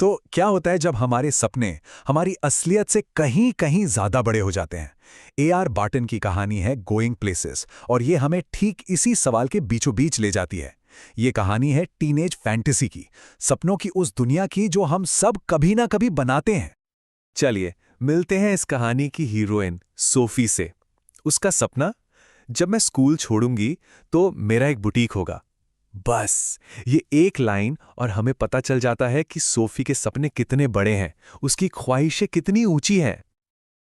तो क्या होता है जब हमारे सपने हमारी असलियत से कहीं कहीं ज्यादा बड़े हो जाते हैं। एआर बार्टन की कहानी है गोइंग प्लेसेस, और ये हमें ठीक इसी सवाल के बीचों बीच ले जाती है। ये कहानी है टीनेज फैंटेसी की, सपनों की उस दुनिया की जो हम सब कभी ना कभी बनाते हैं। चलिए मिलते हैं इस कहानी की हीरोइन सोफी से। उसका सपना, जब मैं स्कूल छोड़ूंगी तो मेरा एक बुटीक होगा। बस ये एक लाइन और हमें पता चल जाता है कि सोफी के सपने कितने बड़े हैं, उसकी ख्वाहिशें कितनी ऊंची हैं।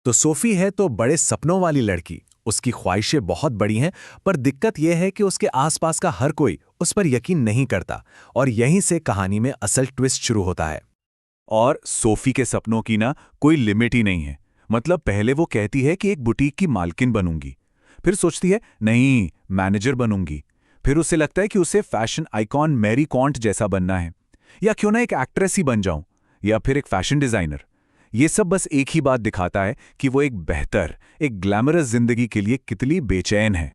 तो सोफी है तो बड़े सपनों वाली लड़की, उसकी ख्वाहिशें बहुत बड़ी हैं, पर दिक्कत यह है कि उसके आसपास का हर कोई उस पर यकीन नहीं करता। और यहीं से कहानी में असल ट्विस्ट शुरू होता है। और सोफी के सपनों की ना कोई लिमिट ही नहीं है। मतलब पहले वो कहती है कि एक बुटीक की मालकिन बनूंगी, फिर सोचती है नहीं मैनेजर बनूंगी, फिर उसे लगता है कि उसे फैशन आइकॉन मैरी कॉन्ट जैसा बनना है, या क्यों ना एक एक्ट्रेस ही बन जाऊं, या फिर एक फैशन डिजाइनर। ये सब बस एक ही बात दिखाता है कि वो एक बेहतर, एक ग्लैमरस जिंदगी के लिए कितनी बेचैन है।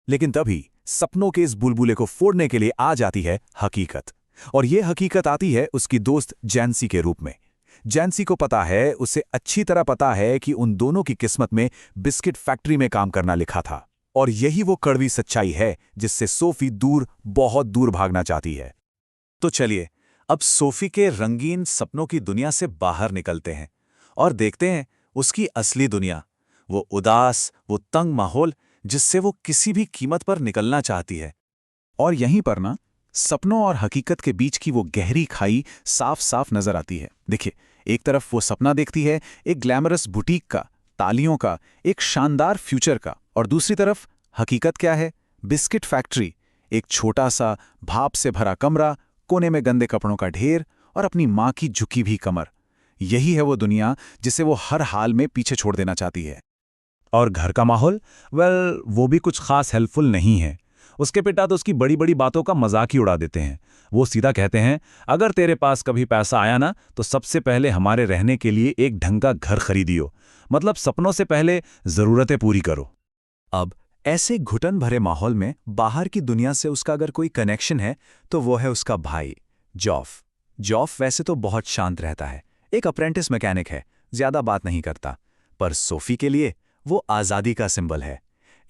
लेकिन तभी सपनों के इस बुलबुले को फोड़ने के लिए आ जाती है हकीकत। और ये हकीकत आती है उसकी दोस्त जैंसी के रूप में। जैंसी को पता है, उसे अच्छी तरह पता है कि उन दोनों की किस्मत में बिस्किट फैक्ट्री में काम करना लिखा था। और यही वो कड़वी सच्चाई है जिससे सोफी दूर, बहुत दूर भागना चाहती है। तो चलिए अब सोफी के रंगीन सपनों की दुनिया से बाहर निकलते हैं और देखते हैं उसकी असली दुनिया, वो उदास, वो तंग माहौल जिससे वो किसी भी कीमत पर निकलना चाहती है। और यहीं पर ना सपनों और हकीकत के बीच की वो गहरी खाई साफ साफ नजर आती है। देखिए, एक तरफ वो सपना देखती है एक ग्लैमरस बुटीक का, तालियों का, एक शानदार फ्यूचर का, और दूसरी तरफ हकीकत क्या है? बिस्किट फैक्ट्री, एक छोटा सा भाप से भरा कमरा, कोने में गंदे कपड़ों का ढेर और अपनी मां की झुकी भी कमर। यही है वो दुनिया जिसे वो हर हाल में पीछे छोड़ देना चाहती है। और घर का माहौल, वेल, वो भी कुछ खास हेल्पफुल नहीं है। उसके पिता तो उसकी बड़ी बड़ी बातों का मजाक ही उड़ा देते हैं। वो सीधा कहते हैं, अगर तेरे पास कभी पैसा आया ना तो सबसे पहले हमारे रहने के लिए एक ढंग का घर खरीदियो, मतलब सपनों से पहले जरूरतें पूरी करो। अब ऐसे घुटन भरे माहौल में बाहर की दुनिया से उसका अगर कोई कनेक्शन है तो वो है उसका भाई जॉफ। जॉफ वैसे तो बहुत शांत रहता है, एक अप्रेंटिस मैकेनिक है, ज्यादा बात नहीं करता, पर सोफी के लिए वो आज़ादी का सिंबल है,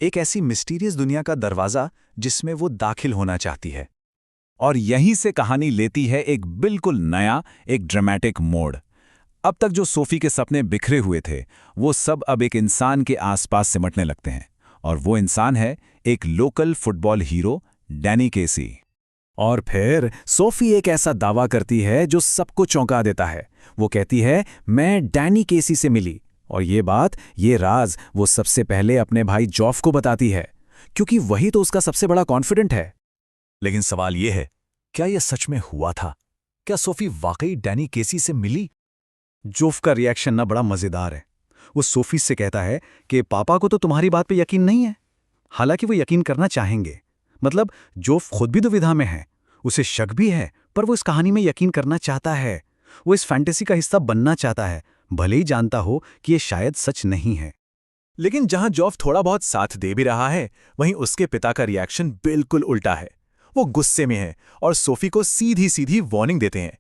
एक ऐसी मिस्टीरियस दुनिया का दरवाजा जिसमें वो दाखिल होना चाहती है। और यहीं से कहानी लेती है एक बिल्कुल नया, एक ड्रामेटिक मोड़। अब तक जो सोफी के सपने बिखरे हुए थे, वो सब अब एक इंसान के आसपास सिमटने लगते हैं, और वो इंसान है एक लोकल फुटबॉल हीरो, डैनी केसी। और फिर सोफी एक ऐसा दावा करती है जो सबको चौंका देता है। वो कहती है, मैं डैनी केसी से मिली, और ये बात, ये राज वो सबसे पहले अपने भाई जॉफ को बताती है, क्योंकि वही तो उसका सबसे बड़ा कॉन्फिडेंट है। लेकिन सवाल ये है, क्या यह सच में हुआ था? क्या सोफी वाकई डैनी केसी से मिली? जोफ का रिएक्शन ना बड़ा मजेदार है। वो सोफी से कहता है कि पापा को तो तुम्हारी बात पे यकीन नहीं है। हालांकि वो यकीन करना चाहेंगे, मतलब जोफ खुद भी दुविधा में है, उसे शक भी है, पर वो इस कहानी में यकीन करना चाहता है। वो इस फैंटेसी का हिस्सा बनना चाहता है, भले ही जानता हो कि ये शायद सच नहीं है। लेकिन जहां जॉफ थोड़ा बहुत साथ दे भी रहा है, वहीं उसके पिता का रिएक्शन बिल्कुल उल्टा है। वो गुस्से में है और सोफी को सीधी सीधी वार्निंग देते हैं,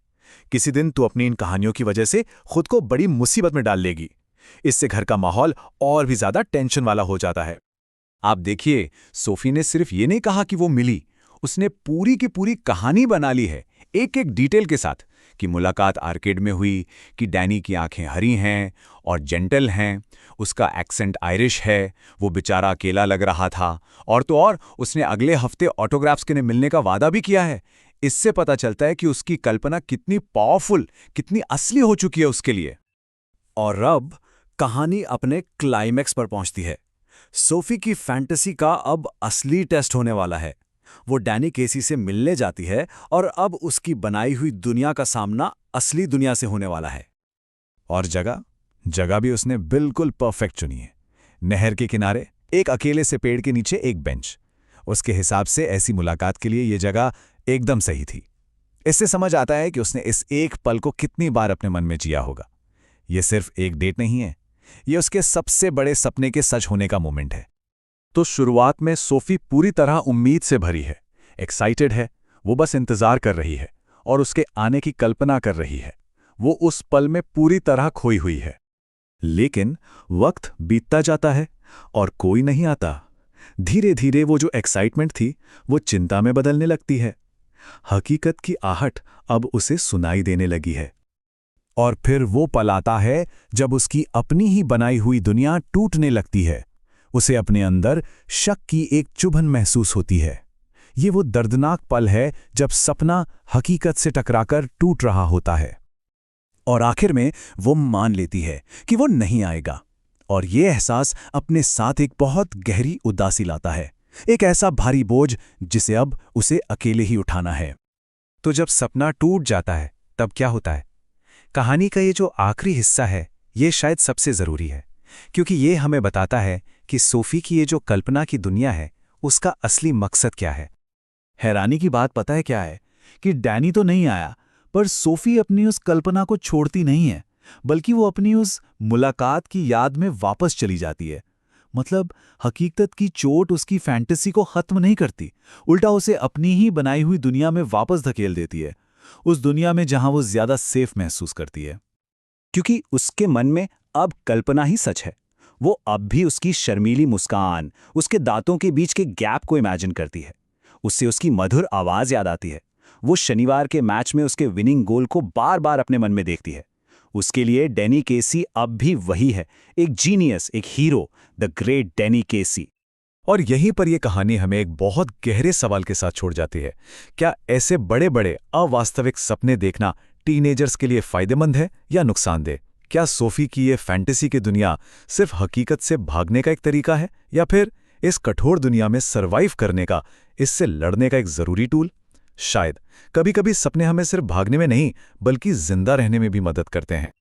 किसी दिन तू अपनी इन कहानियों की वजह से खुद को बड़ी मुसीबत में डाल लेगी। इससे घर का माहौल और भी ज्यादा टेंशन वाला हो जाता है। आप देखिए, सोफी ने सिर्फ ये नहीं कहा कि वो मिली, उसने पूरी की पूरी कहानी बना ली है, एक एक डिटेल के साथ, कि मुलाकात आर्केड में हुई, कि डैनी की आंखें हरी हैं और जेंटल हैं, उसका एक्सेंट आयरिश है, वो बेचारा अकेला लग रहा था, और तो और उसने अगले हफ्ते ऑटोग्राफ्स के लिए मिलने का वादा भी किया है। इससे पता चलता है कि उसकी कल्पना कितनी पावरफुल, कितनी असली हो चुकी है उसके लिए। और अब कहानी अपने क्लाइमैक्स पर पहुंचती है। सोफी की फैंटेसी का अब असली टेस्ट होने वाला है। वो डैनी केसी से मिलने जाती है और अब उसकी बनाई हुई दुनिया का सामना असली दुनिया से होने वाला है। और जगह भी उसने बिल्कुल परफेक्ट चुनी है। नहर के किनारे, एक अकेले से पेड़ के नीचे एक बेंच। उसके हिसाब से ऐसी मुलाकात के लिए ये जगह एकदम सही थी। इससे समझ आता है कि उसने इस एक पल को कितनी बार अपने मन में जिया होगा। ये सिर्फ एक डेट नहीं है, ये उसके सबसे बड़े सपने के सच होने का मोमेंट है। तो शुरुआत में सोफी पूरी तरह उम्मीद से भरी है, एक्साइटेड है, वो बस इंतजार कर रही है और उसके आने की कल्पना कर रही है। वो उस पल में पूरी तरह खोई हुई है। लेकिन वक्त बीतता जाता है और कोई नहीं आता। धीरे धीरे वो जो एक्साइटमेंट थी वो चिंता में बदलने लगती है। हकीकत की आहट अब उसे सुनाई देने लगी है। और फिर वो पल आता है जब उसकी अपनी ही बनाई हुई दुनिया टूटने लगती है। उसे अपने अंदर शक की एक चुभन महसूस होती है। ये वो दर्दनाक पल है जब सपना हकीकत से टकराकर टूट रहा होता है। और आखिर में वो मान लेती है कि वो नहीं आएगा। और ये एहसास अपने साथ एक बहुत गहरी उदासी लाता है, एक ऐसा भारी बोझ जिसे अब उसे अकेले ही उठाना है। तो जब सपना टूट जाता है तब क्या होता है? कहानी का ये जो आखिरी हिस्सा है ये शायद सबसे ज़रूरी है, क्योंकि ये हमें बताता है कि सोफी की ये जो कल्पना की दुनिया है उसका असली मकसद क्या है। हैरानी की बात पता है क्या है कि डैनी तो नहीं आया, पर सोफी अपनी उस कल्पना को छोड़ती नहीं है, बल्कि वो अपनी उस मुलाकात की याद में वापस चली जाती है। मतलब हकीकत की चोट उसकी फैंटेसी को खत्म नहीं करती, उल्टा उसे अपनी ही बनाई हुई दुनिया में वापस धकेल देती है, उस दुनिया में जहां वो ज्यादा सेफ महसूस करती है। क्योंकि उसके मन में अब कल्पना ही सच है। वो अब भी उसकी शर्मीली मुस्कान, उसके दांतों के बीच के गैप को इमेजिन करती है। उससे उसकी मधुर आवाज याद आती है। वो शनिवार के मैच में उसके विनिंग गोल को बार बार अपने मन में देखती है। उसके लिए डैनी केसी अब भी वही है, एक जीनियस, एक हीरो, द ग्रेट डैनी केसी। और यहीं पर यह कहानी हमें एक बहुत गहरे सवाल के साथ छोड़ जाती है। क्या ऐसे बड़े बड़े अवास्तविक सपने देखना टीनेजर्स के लिए फायदेमंद है या नुकसानदेह? क्या सोफी की ये फैंटेसी की दुनिया सिर्फ हकीकत से भागने का एक तरीका है, या फिर इस कठोर दुनिया में सरवाइव करने का, इससे लड़ने का एक जरूरी टूल? शायद कभी कभी सपने हमें सिर्फ भागने में नहीं बल्कि जिंदा रहने में भी मदद करते हैं।